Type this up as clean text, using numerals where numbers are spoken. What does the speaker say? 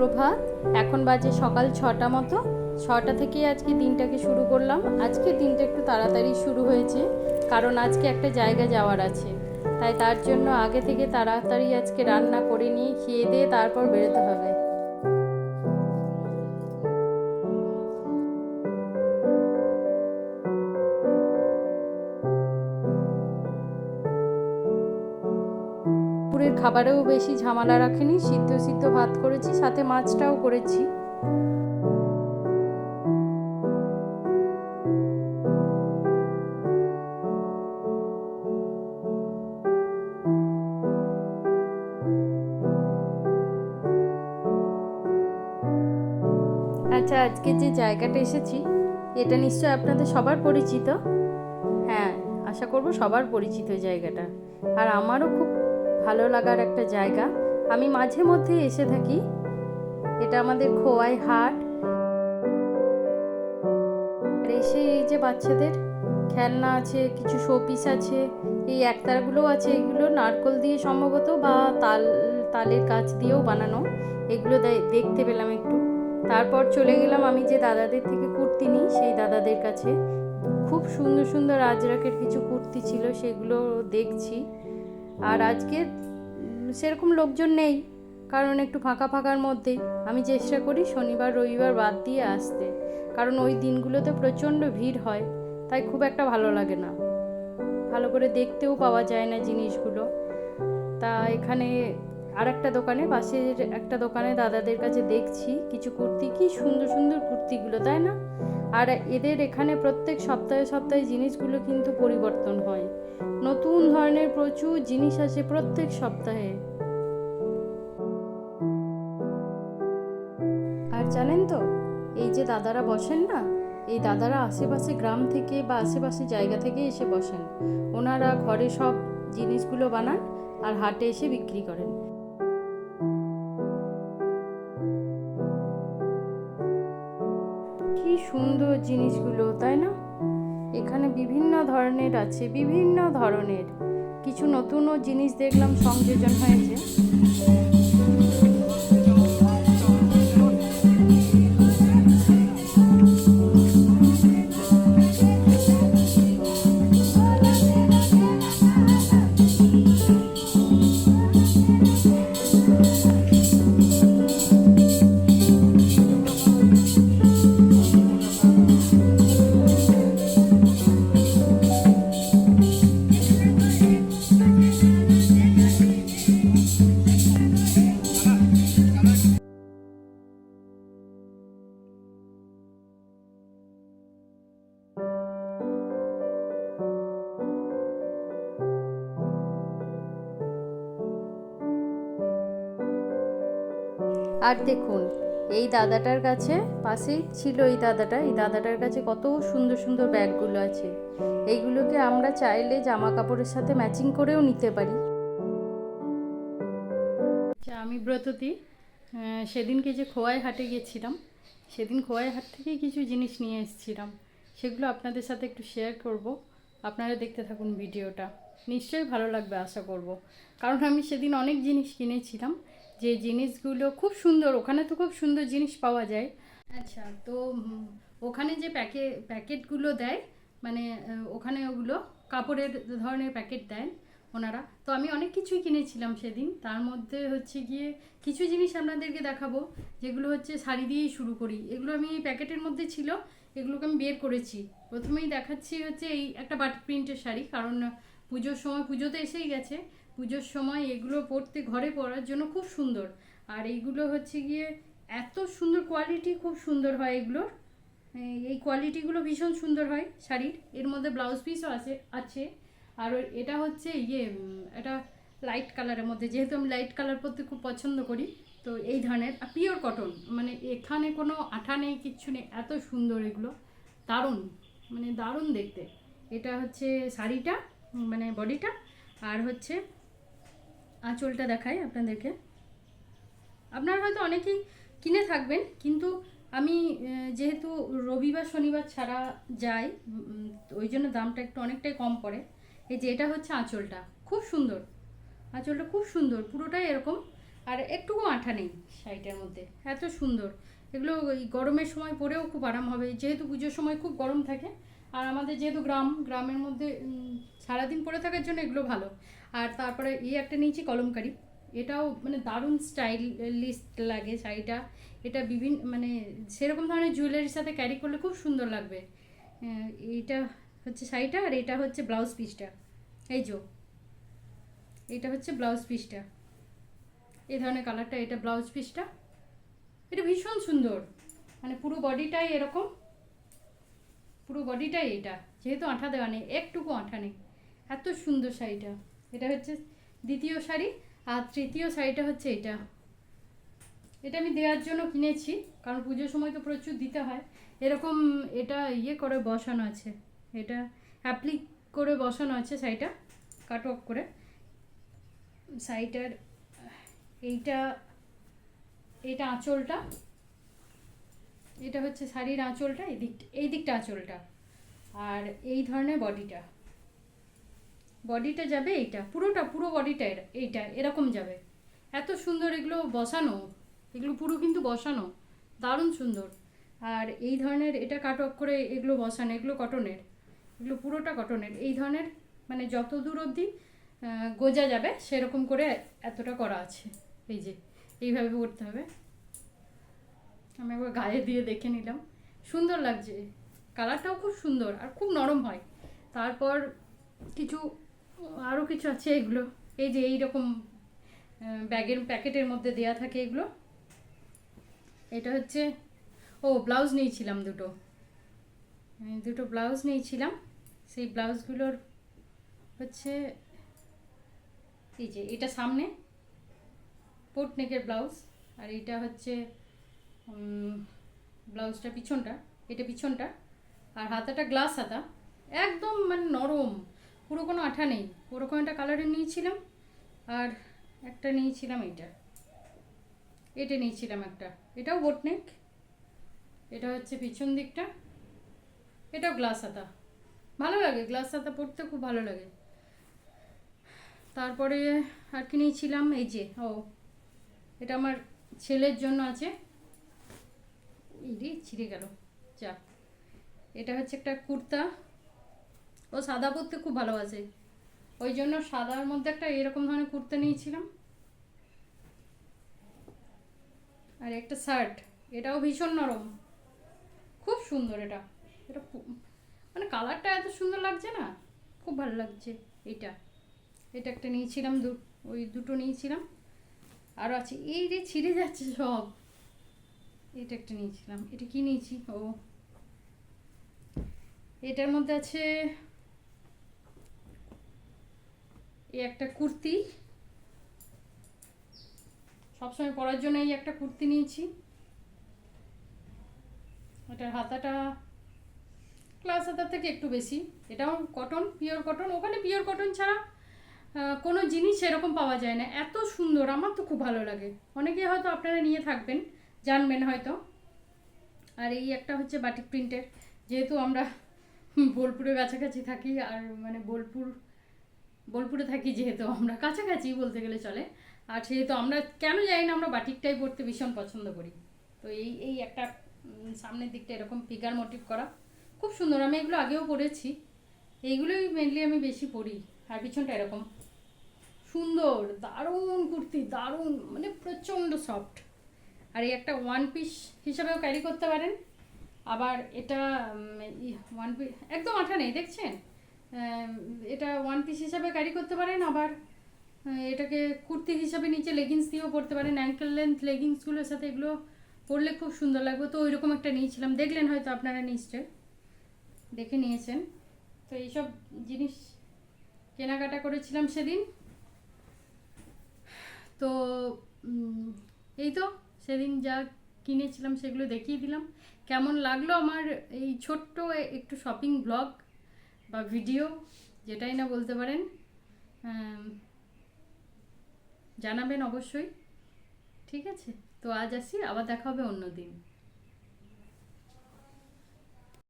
সুপ্রভাত। এখন বাজে সকাল 6টা মতো। 6টা থেকে আজকে দিনটাকে শুরু করলাম। আজকে দিনটা একটু তাড়াতাড়ি শুরু হয়েছে, কারণ আজকে একটা জায়গা যাওয়ার আছে। তাই তার জন্য আগে থেকে তাড়াতাড়ি আজকে রান্না করে নিয়ে খেয়ে দিয়ে তারপর বেরোতে হবে। দুপুরের খাবারেও বেশি ঝামেলা রাখিনি, সিদ্ধ সিদ্ধ ভাত করেছি, সাথে মাছটাও করেছি। আচ্ছা, আজকে যে জায়গাটা এসেছি এটা নিশ্চয় আপনাদের সবার পরিচিত। হ্যাঁ, আশা করব সবার পরিচিত জায়গাটা, আর আমারও খুব ভালো লাগার একটা জায়গা। আমি মাঝে মধ্যে এসে থাকি। এটা আমাদের খোয়াই হাট। আর এসে এই যে বাচ্চাদের খেলনা আছে, কিছু শোপিস আছে, এই একতারাগুলো আছে, এগুলো নারকোল দিয়ে সম্ভবত বা তালের গাছ দিয়েও বানানো। এগুলো দেখতে পেলাম একটু। তারপর চলে গেলাম আমি যে দাদাদের থেকে কুর্তি নিই সেই দাদাদের কাছে। খুব সুন্দর সুন্দর আজরাকের কিছু কুর্তি ছিল, সেগুলো দেখছি। আর আজকে সেরকম লোকজন নেই, কারণ একটু ফাঁকা ফাঁকার মধ্যেই আমি চেষ্টা করি শনিবার রবিবার বাদ দিয়ে আসতে, কারণ ওই দিনগুলোতে প্রচণ্ড ভিড় হয়, তাই খুব একটা ভালো লাগে না, ভালো করে দেখতেও পাওয়া যায় না জিনিসগুলো। তা এখানে আর একটা দোকানে, পাশের একটা দোকানে দাদাদের কাছে দেখছি কিছু কুর্তি, কি সুন্দর সুন্দর কুর্তিগুলো, তাই না? আর এদের এখানে প্রত্যেক সপ্তাহে সপ্তাহে জিনিসগুলো কিন্তু পরিবর্তন হয়, নতুন ধরনের প্রচুর জিনিস আসে প্রত্যেক সপ্তাহে। আর জানেন তো, এই যে দাদারা বসেন না, এই দাদারা আশেপাশে গ্রাম থেকে বা আশেপাশে জায়গা থেকে এসে বসেন। ওনারা ঘরে সব জিনিসগুলো বানান আর হাটে এসে বিক্রি করেন। কি সুন্দর জিনিসগুলো, তাই না? এখানে বিভিন্ন ধরনের আছে, বিভিন্ন ধরনের কিছু নতুনও জিনিস দেখলাম সংযোজন হয়েছে। আর দেখুন, এই দাদাটার কাছে, পাশেই ছিল এই দাদাটার কাছে কত সুন্দর সুন্দর ব্যাগগুলো আছে। এইগুলোকে আমরা চাইলে জামা কাপড়ের সাথে ম্যাচিং করেও নিতে পারি। আচ্ছা, আমি ব্রততী। সেদিনকে যে খোয়াই হাটে গেছিলাম, সেদিন খোয়াই হাট থেকে কিছু জিনিস নিয়ে এসেছিলাম, সেগুলো আপনাদের সাথে একটু শেয়ার করব। আপনারা দেখতে থাকুন ভিডিওটা, নিশ্চয়ই ভালো লাগবে আশা করব। কারণ আমি সেদিন অনেক জিনিস কিনেছিলাম, যে জিনিসগুলো খুব সুন্দর। ওখানে তো খুব সুন্দর জিনিস পাওয়া যায়। আচ্ছা, তো ওখানে যে প্যাকেটগুলো দেয়, মানে ওখানে ওগুলো কাপড়ের ধরনের প্যাকেট দেয় ওনারা। তো আমি অনেক কিছুই কিনেছিলাম সেদিন। তার মধ্যে হচ্ছে গিয়ে কিছু জিনিস আপনাদেরকে দেখাবো, যেগুলো হচ্ছে শাড়ি দিয়েই শুরু করি। এগুলো আমি প্যাকেটের মধ্যে ছিল, এগুলোকে আমি বের করেছি। প্রথমেই দেখাচ্ছি হচ্ছে এই একটা বাটিক প্রিন্টের শাড়ি, কারণ পুজোর সময়, পুজো তো এসেই গেছে, পুজোর সময় এগুলো পরতে, ঘরে পরার জন্য খুব সুন্দর। আর এইগুলো হচ্ছে গিয়ে এত সুন্দর কোয়ালিটি, খুব সুন্দর হয় এগুলোর। এই কোয়ালিটিগুলো ভীষণ সুন্দর হয় শাড়ির। এর মধ্যে ব্লাউজ পিসও আছে। আর এটা হচ্ছে এটা লাইট কালারের মধ্যে, যেহেতু আমি লাইট কালার পরতে খুব পছন্দ করি, তো এই ধরনের পিওর কটন, মানে এখানে কোনো আঠা নেই, কিচ্ছু নেই, এত সুন্দর এগুলো, দারুণ, মানে দারুণ দেখতে। এটা হচ্ছে শাড়িটা, মানে বডিটা। আর হচ্ছে আঁচলটা দেখাই আপনাদেরকে। আপনারা হয়তো অনেকেই কিনে থাকবেন, কিন্তু আমি যেহেতু রবিবার শনিবার ছাড়া যাই, ওই জন্য দামটা একটু অনেকটাই কম পড়ে। এই যে এটা হচ্ছে আঁচলটা, খুব সুন্দর, আঁচলটা খুব সুন্দর, পুরোটাই এরকম। আর একটুকু আঠা নেই শাড়িটার মধ্যে, এত সুন্দর। এগুলো এই গরমের সময় পরেও খুব আরাম হবে, যেহেতু পুজোর সময় খুব গরম থাকে। আর আমাদের যেহেতু গ্রামের মধ্যে সারাদিন পরে থাকার জন্য এগুলো ভালো। আর তারপরে একটা নিয়েছি কলমকারি, এটাও মানে দারুণ স্টাইলিস্ট লাগে শাড়িটা। এটা বিভিন্ন মানে সেরকম ধরনের জুয়েলারির সাথে ক্যারি করলে খুব সুন্দর লাগবে। এইটা হচ্ছে শাড়িটা, আর এটা হচ্ছে ব্লাউজ পিসটা। এই যে এটা হচ্ছে ব্লাউজ পিসটা, এই ধরনের কালারটা, এটা ব্লাউজ পিসটা। এটা ভীষণ সুন্দর, মানে পুরো বডিটাই এরকম, পুরো বডিটাই এটা, যেহেতু আঠা দেওয়া নেই, একটুকু আঠা নেই, এত সুন্দর শাড়িটা। এটা হচ্ছে দ্বিতীয় শাড়ি। আর তৃতীয় শাড়িটা হচ্ছে এটা। এটা আমি দেওয়ার জন্য কিনেছি, কারণ পুজোর সময় তো প্রচুর দিতে হয়। এরকম এটা করে বসানো আছে, এটা অ্যাপ্লিক করে বসানো আছে শাড়িটা, কাট অফ করে। শাড়িটার এইটা আঁচলটা, এটা হচ্ছে শাড়ির আঁচলটা, এই দিকটা আঁচলটা। আর এই ধরনের বডিটা যাবে এইটা, পুরো বডিটা এইটা এরকম যাবে। এত সুন্দর এগুলো বসানো, এগুলো পুরো কিন্তু বসানো, দারুণ সুন্দর। আর এই ধরনের এটা কাট অফ করে এগুলো বসানো, এগুলো কটনের, এগুলো পুরোটা কটনের। এই ধরনের মানে যত দূর অবধি গোজা যাবে সেরকম করে এতটা করা আছে। এই যে এইভাবে করতে হবে। আমি একবার গায়ে দিয়ে দেখে নিলাম, সুন্দর লাগছে, কালারটাও খুব সুন্দর আর খুব নরম হয়। তারপর আরও কিছু আছে এগুলো, এই যে এইরকম ব্যাগের প্যাকেটের মধ্যে দেয়া থাকে এগুলো। এটা হচ্ছে ব্লাউজ নিয়েছিলাম দুটো ব্লাউজ নিয়েছিলাম। সেই ব্লাউজগুলোর হচ্ছে এই যে এটা সামনে পোর্ট নেকের ব্লাউজ, আর এটা হচ্ছে ব্লাউজটা পিছনটা, এটা পিছনটা। আর হাতাটা গ্লাস হাতা, একদম মানে নরম, পুরো কোনো আঠা নেই। ওরকম একটা কালারের নিয়েছিলাম। আর একটা নিয়েছিলাম এটা নিয়েছিলাম একটা, এটাও বোট নেক। এটা হচ্ছে পিছন দিকটা, এটাও গ্লাস হাতা, ভালো লাগে গ্লাস হাতা পরতে, খুব ভালো লাগে। তারপরে আর কি নিয়েছিলাম, এই যে এটা আমার ছেলের জন্য আছে। ছিঁড়ে গেল যা। এটা হচ্ছে একটা কুর্তা, ও সাদা পরতে খুব ভালোবাসে, ওই জন্য সাদার মধ্যে একটা এরকম ধরনের কুর্তা নিয়েছিলাম। আর একটা শার্ট, এটাও ভীষণ নরম, খুব সুন্দর। এটা মানে কালারটা এত সুন্দর লাগছে না, খুব ভালো লাগছে। এটা একটা নিয়েছিলাম, ওই দুটো নিয়েছিলাম। আরও আছে, এই যে ছিঁড়ে যাচ্ছে সব। এটা একটা নিয়েছিলাম, এটা কি নিয়েছি, এটার মধ্যে আছে এই একটা কুর্তি, সবসময় পরার জন্য এই একটা কুর্তি নিয়েছি। এটার হাতাটা গ্লাস হাতার থেকে একটু বেশি, এটাও কটন, পিওর কটন। ওখানে পিওর কটন ছাড়া কোনো জিনিস সেরকম পাওয়া যায় না, এত সুন্দর, আমার তো খুব ভালো লাগে। অনেকে হয়তো আপনারা নিয়ে থাকবেন, জানবেন হয়তো। আর এই একটা হচ্ছে বাটিক প্রিন্টের, যেহেতু আমরা বোলপুরের কাছাকাছি থাকি, আর মানে বোলপুরে থাকি যেহেতু, আমরা কাছাকাছি বলতে গেলে চলে। আর সেহেতু আমরা কেন জানি না, আমরা বাটিকটাই পরতে ভীষণ পছন্দ করি। তো এই একটা সামনের দিকটা এরকম ফিগার মোটিভ করা, খুব সুন্দর। আমি এগুলো আগেও পরেছি, এইগুলোই মেনলি আমি বেশি পরি। আর পিছনটা এরকম সুন্দর, দারুণ কুর্তি, দারুণ, মানে প্রচণ্ড সফট। আর এই একটা ওয়ান পিস হিসাবেও ক্যারি করতে পারেন। আবার এটা ওয়ান পিস একদম আঠা নেই, দেখছেন? এটা ওয়ান পিস হিসাবে ক্যারি করতে পারেন। আবার এটাকে কুর্তি হিসাবে নিচে লেগিংস দিয়েও পরতে পারেন, অ্যাঙ্কেল লেন্থ লেগিংসগুলোর সাথে এগুলো পরলে খুব সুন্দর লাগবে। তো ওইরকম একটা নিয়েছিলাম, দেখলেন হয়তো আপনারা নিশ্চয় দেখে নিয়েছেন। তো এইসব জিনিস কেনাকাটা করেছিলাম সেদিন। তো এই তো সেদিন যা কিনেছিলাম সেগুলো দেখিয়ে দিলাম। কেমন লাগলো আমার এই ছোট্ট একটু শপিং ব্লগ বা ভিডিও, যেটাই না বলতে পারেন, জানাবেন অবশ্যই। ঠিক আছে, তো আজ আসি, আবার দেখা হবে অন্য দিন।